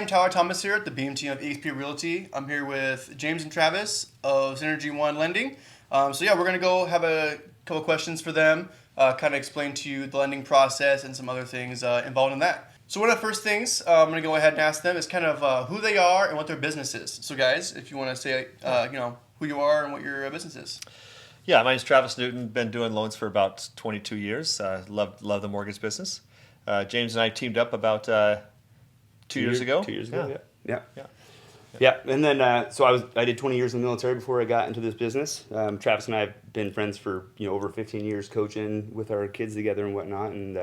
Tyler Thomas here at the Beam team of eXp Realty. I'm here with James and Travis of Synergy One Lending. We're going to go have a couple questions for them, kind of explain to you the lending process and some other things involved in that. So one of the first things I'm going to go ahead and ask them is kind of who they are and what their business is. So guys, if you want to say who you are and what your business is. Yeah, my name's Travis Newton. Been doing loans for about 22 years. Love the mortgage business. James and I teamed up about 2 years ago. 2 years ago, yeah. And then I did 20 years in the military before I got into this business. Travis and I have been friends for over 15 years, coaching with our kids together and whatnot. And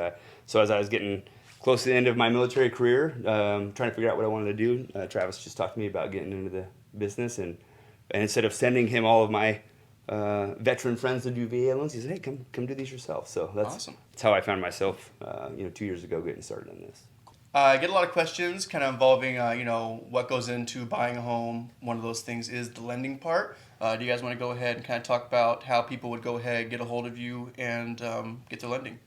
so as I was getting close to the end of my military career, trying to figure out what I wanted to do, Travis just talked to me about getting into the business. And instead of sending him all of my veteran friends to do VA loans, he said, "Hey, come do these yourself." So that's how I found myself 2 years ago getting started on this. I get a lot of questions kind of involving what goes into buying a home. One of those things is the lending part. Do you guys want to go ahead and kind of talk about how people would go ahead, get a hold of you, and get their lending?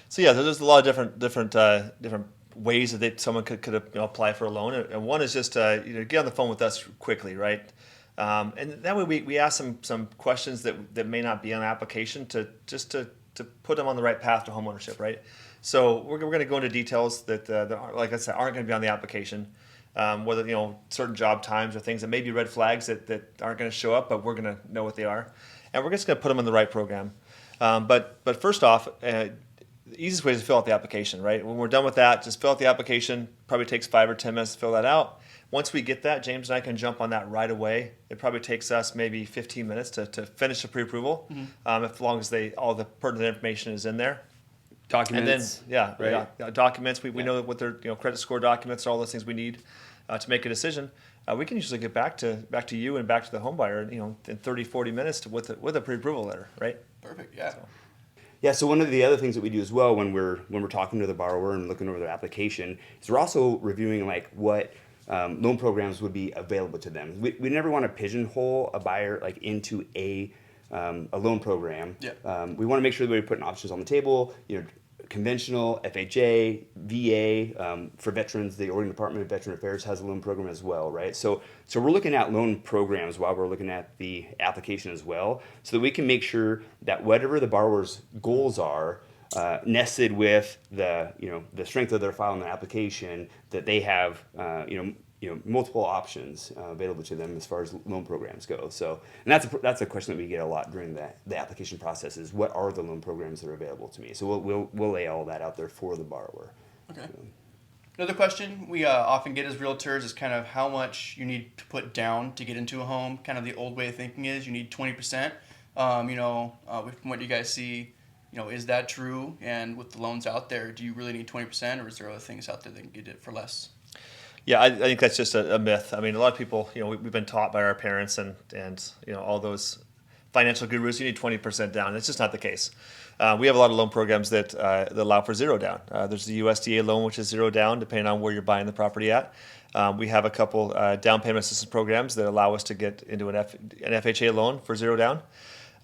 So yeah, there's a lot of different ways that someone could apply for a loan. And one is just get on the phone with us quickly, right? And that way we ask some questions that may not be on the application to put them on the right path to homeownership, right? So we're going to go into details that like I said, aren't going to be on the application, whether certain job times or things that may be red flags that aren't going to show up, but we're going to know what they are, and we're just going to put them in the right program. But first off, the easiest way is to fill out the application, right? When we're done with that, just fill out the application. Probably takes 5 or 10 minutes to fill that out. Once we get that, James and I can jump on that right away. It probably takes us maybe 15 minutes to finish the pre-approval, as long as all the pertinent information is in there. Documents. And then, documents. We know what their credit score documents are, all those things we need to make a decision. We can usually get back to you and back to the home buyer, in 30, 40 minutes with a pre-approval letter, right? Perfect. Yeah. So one of the other things that we do as well when we're talking to the borrower and looking over their application is we're also reviewing what loan programs would be available to them. We never want to pigeonhole a buyer into a loan program. Yeah. We want to make sure that we're putting options on the table. Conventional, FHA, VA. For veterans, the Oregon Department of Veteran Affairs has a loan program as well, right? So we're looking at loan programs while we're looking at the application as well, so that we can make sure that whatever the borrower's goals are, nested with the strength of their file in the application, that they have multiple options available to them as far as loan programs go. So, and that's a question that we get a lot during the application process is, what are the loan programs that are available to me? So we'll lay all that out there for the borrower. Okay. Another question we often get as realtors is kind of how much you need to put down to get into a home. Kind of the old way of thinking is you need 20%. From what you guys see, is that true? And with the loans out there, do you really need 20%, or is there other things out there that can get it for less? Yeah, I think that's just a myth. I mean, a lot of people, we've been taught by our parents and all those financial gurus, you need 20% down. It's just not the case. We have a lot of loan programs that allow for zero down. There's the USDA loan, which is zero down, depending on where you're buying the property at. We have a couple down payment assistance programs that allow us to get into an FHA loan for zero down.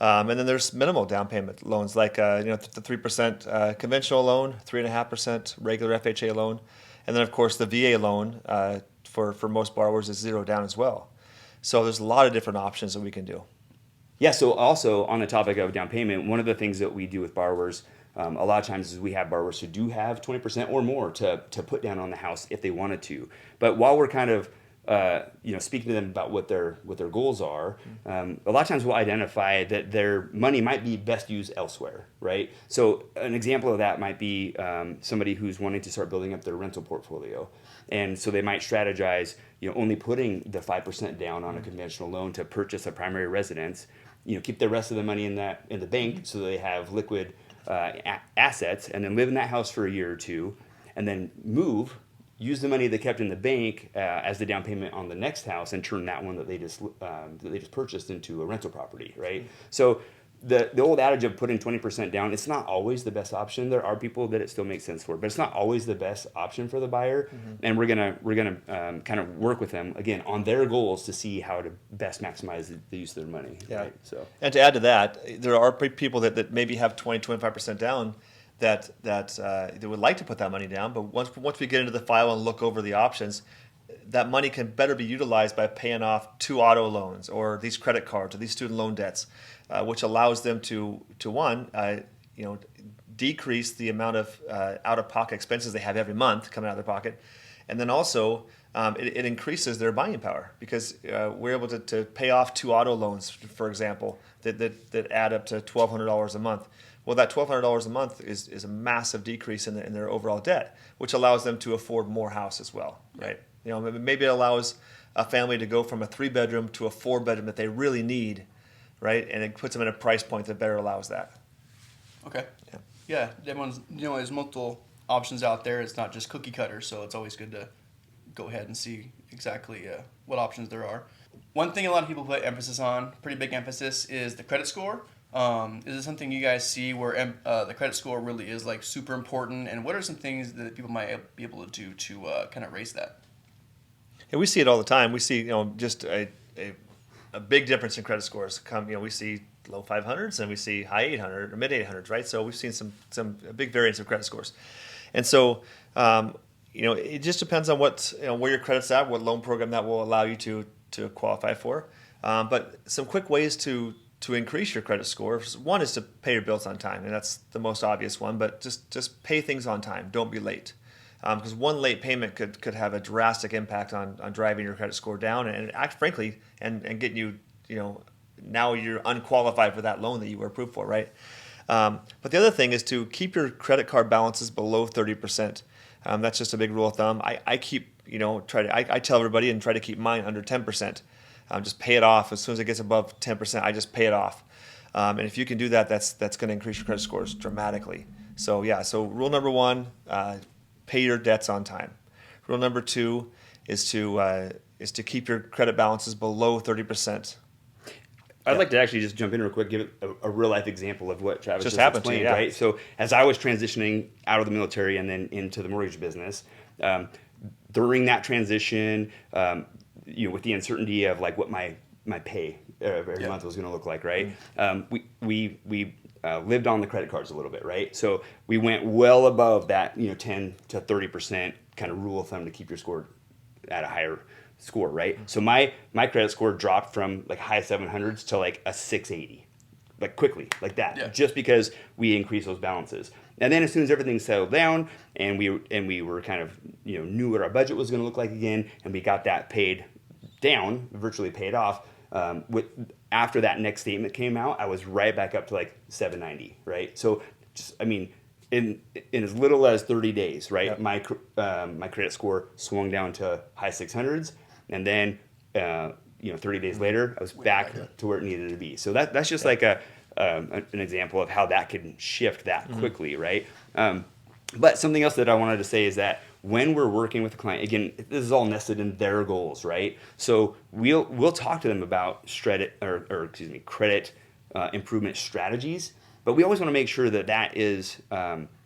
And then there's minimal down payment loans, like the 3% conventional loan, 3.5% regular FHA loan. And then, of course, the VA loan for most borrowers is zero down as well. So there's a lot of different options that we can do. Yeah, so also on the topic of down payment, one of the things that we do with borrowers a lot of times is we have borrowers who do have 20% or more to put down on the house if they wanted to. But while we're kind of speaking to them about what their goals are, a lot of times we'll identify that their money might be best used elsewhere, right? So an example of that might be somebody who's wanting to start building up their rental portfolio. And so they might strategize, only putting the 5% down on a conventional loan to purchase a primary residence, keep the rest of the money in the bank so they have liquid assets, and then live in that house for a year or two, and then use the money they kept in the bank as the down payment on the next house, and turn that one that they just purchased into a rental property, right? So the old adage of putting 20% down, it's not always the best option. There are people that it still makes sense for, but it's not always the best option for the buyer. And we're gonna kind of work with them again on their goals to see how to best maximize the use of their money. Yeah. Right? So, and to add to that, there are people that maybe have 20-25% down that they would like to put that money down, but once we get into the file and look over the options, that money can better be utilized by paying off 2 auto loans or these credit cards or these student loan debts, which allows them to one, decrease the amount of out-of-pocket expenses they have every month coming out of their pocket, and then also it increases their buying power because we're able to pay off 2 auto loans, for example, that add up to $1,200 a month. Well, that $1,200 a month is a massive decrease in their overall debt, which allows them to afford more house as well, right? Maybe it allows a family to go from a 3-bedroom to a 4-bedroom that they really need, right? And it puts them in a price point that better allows that. Okay. Yeah. Everyone's, there's multiple options out there. It's not just cookie cutter, so it's always good to go ahead and see exactly what options there are. One thing a lot of people put emphasis on, pretty big emphasis, is the credit score. Is it something you guys see where the credit score really is like super important? And what are some things that people might be able to do to kind of raise that? Yeah, we see it all the time. We see, just a big difference in credit scores. We see low 500s and we see high 800 or mid 800s, right? So we've seen some big variance of credit scores, and so it just depends on what where your credit's at, what loan program that will allow you to qualify for. But some quick ways to increase your credit score. One is to pay your bills on time, and that's the most obvious one. But just pay things on time. Don't be late. Because one late payment could have a drastic impact on driving your credit score down and frankly getting you, now you're unqualified for that loan that you were approved for, right? But the other thing is to keep your credit card balances below 30%. That's just a big rule of thumb. I keep, I tell everybody and try to keep mine under 10%. Just pay it off. As soon as it gets above 10%, I just pay it off. And if you can do that, that's going to increase your credit scores dramatically. So rule number 1, pay your debts on time. Rule number 2 is to keep your credit balances below 30%. I'd like to actually just jump in real quick, give a real life example of what Travis just happened explained, to you, yeah. right? So as I was transitioning out of the military and then into the mortgage business, during that transition, with the uncertainty of like what my pay every month was going to look like, right? We lived on the credit cards a little bit, right? So we went well above that, 10 to 30% kind of rule of thumb to keep your score at a higher score, right? So my credit score dropped from like high 700s to like a 680, like quickly, like that, just because we increased those balances. And then as soon as everything settled down and we were kind of knew what our budget was going to look like again, and we got that paid down, virtually paid off. After that next statement came out, I was right back up to like 790, right? So in as little as 30 days, right? Yep. My credit score swung down to high 600s, and then 30 days later, I was back to where it needed to be. So that's just like an example of how that can shift that quickly, right? But something else that I wanted to say is that when we're working with a client, again, this is all nested in their goals, right? So we'll talk to them about credit improvement strategies, but we always want to make sure that is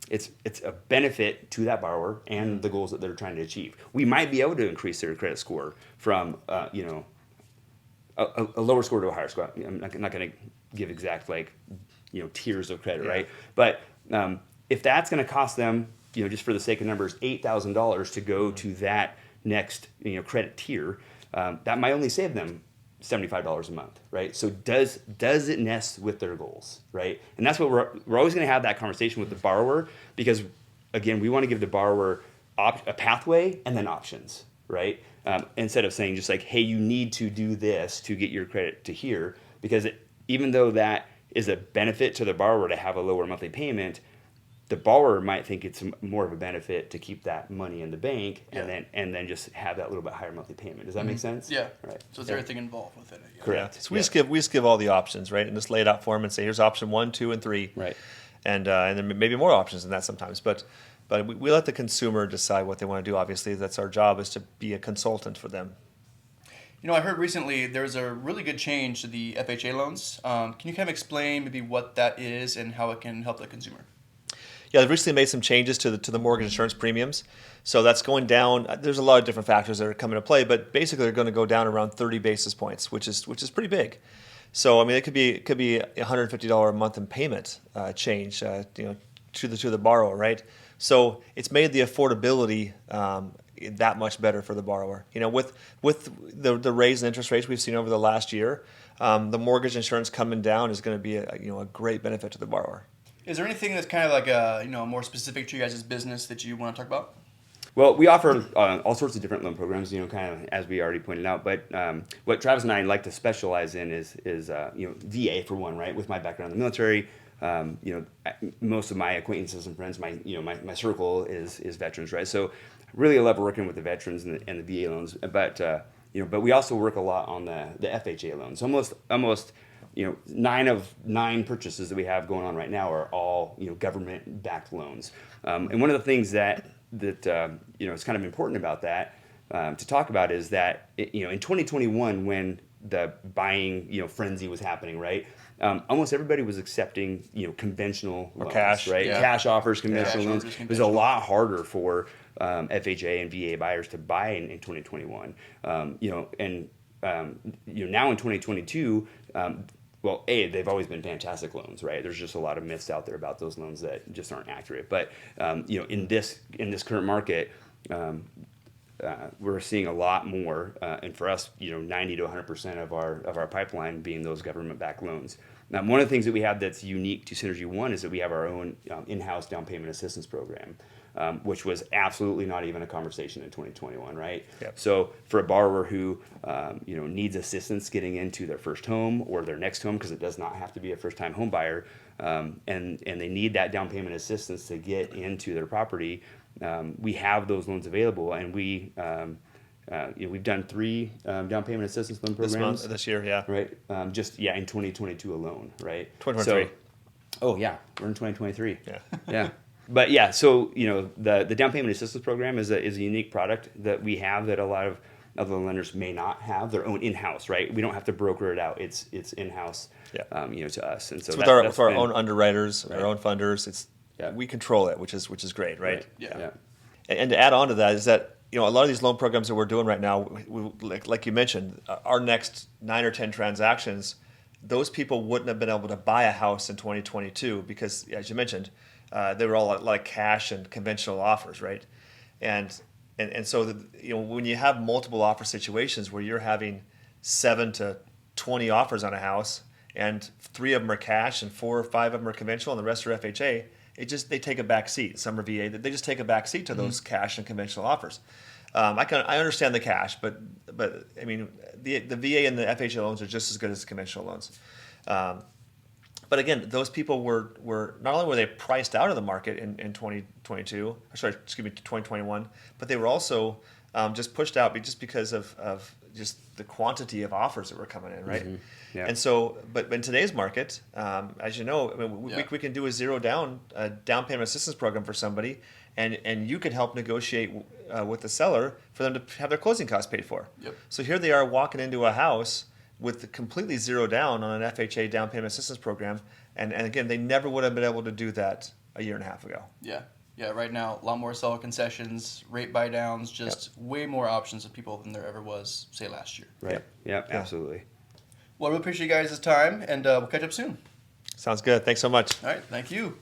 it's a benefit to that borrower and the goals that they're trying to achieve. We might be able to increase their credit score from a lower score to a higher score. I'm not going to give exact tiers of credit, right? But if that's going to cost them, just for the sake of numbers, $8,000 to go to that next credit tier, that might only save them $75 a month, right? So does it nest with their goals, right? And that's what we're always going to have that conversation with the borrower, because again, we want to give the borrower a pathway and then options, right? Instead of saying just like, hey, you need to do this to get your credit to here, because even though that is a benefit to the borrower to have a lower monthly payment, the borrower might think it's more of a benefit to keep that money in the bank and then just have that little bit higher monthly payment. Does that make sense? Yeah. Right. So it's everything involved with it. Yeah. Correct. So we just give all the options, right, and just lay it out for them and say, here's option 1, 2, and 3. Right. And then maybe more options than that sometimes, but we let the consumer decide what they want to do. Obviously, that's our job, is to be a consultant for them. I heard recently there's a really good change to the FHA loans. Can you kind of explain maybe what that is and how it can help the consumer? Yeah, they've recently made some changes to the mortgage insurance premiums. So that's going down. There's a lot of different factors that are coming into play, but basically they're going to go down around 30 basis points, which is pretty big. So it could be $150 a month in payment change to the borrower, right? So it's made the affordability that much better for the borrower. With the raise in interest rates we've seen over the last year, the mortgage insurance coming down is going to be a great benefit to the borrower. Is there anything that's kind of like more specific to you guys' business that you want to talk about? Well, we offer all sorts of different loan programs, kind of as we already pointed out. But what Travis and I like to specialize in is VA for one, right? With my background in the military, most of my acquaintances and friends, my circle is veterans, right? So really, I love working with the veterans and the VA loans. But we also work a lot on the FHA loans. Almost 9 of 9 purchases that we have going on right now are all government-backed loans. And one of the things that is kind of important about that to talk about is that in 2021 when the buying frenzy was happening, right? Almost everybody was accepting conventional loans, cash, right? Yeah. Cash offers, conventional Cash loans. offers, It was a lot harder for FHA and VA buyers to buy in 2021. Now in 2022. Well, they've always been fantastic loans, right? There's just a lot of myths out there about those loans that just aren't accurate. But in this current market, we're seeing a lot more, and for us, 90 to 100% of our pipeline being those government-backed loans. Now, one of the things that we have that's unique to Synergy One is that we have our own in-house down payment assistance program, which was absolutely not even a conversation in 2021, right? Yep. So for a borrower who needs assistance getting into their first home or their next home, because it does not have to be a first-time home buyer, and they need that down payment assistance to get into their property, we have those loans available, and we've done 3 down payment assistance loan programs This year, yeah. right? In 2022 alone, right? 2023. Oh yeah, we're in 2023. Yeah. Yeah. But yeah, so the down payment assistance program is a unique product that we have that a lot of other lenders may not have their own in-house, right? We don't have to broker it out. It's in-house, Yeah. to us. And so It's that's with our been- own underwriters, Right. our own funders. We control it, which is great, right? Yeah. And to add on to that is that a lot of these loan programs that we're doing right now, like you mentioned, our next 9 or 10 transactions, those people wouldn't have been able to buy a house in 2022 because, as you mentioned, they were all like cash and conventional offers, right? And so when you have multiple offer situations where you're having 7 to 20 offers on a house and 3 of them are cash and 4 or 5 of them are conventional and the rest are FHA, they take a back seat. Some are VA. They just take a back seat to those cash and conventional offers. I understand the cash, but I mean the VA and the FHA loans are just as good as the conventional loans. But again, those people were not only were they priced out of the market in 2021, but they were also just pushed out just because of just the quantity of offers that were coming in, right? Mm-hmm. Yeah. And so, but in today's market, as you know, I mean, we can do a down payment assistance program for somebody, and you can help negotiate with the seller for them to have their closing costs paid for. Yep. So here they are walking into a house with completely zero down on an FHA down payment assistance program, and again, they never would have been able to do that a year and a half ago. Yeah. Yeah, right now, a lot more seller concessions, rate buy downs, just way more options of people than there ever was, say, last year. Right. Yeah, absolutely. Well, I really appreciate you guys' time, and we'll catch up soon. Sounds good. Thanks so much. All right, thank you.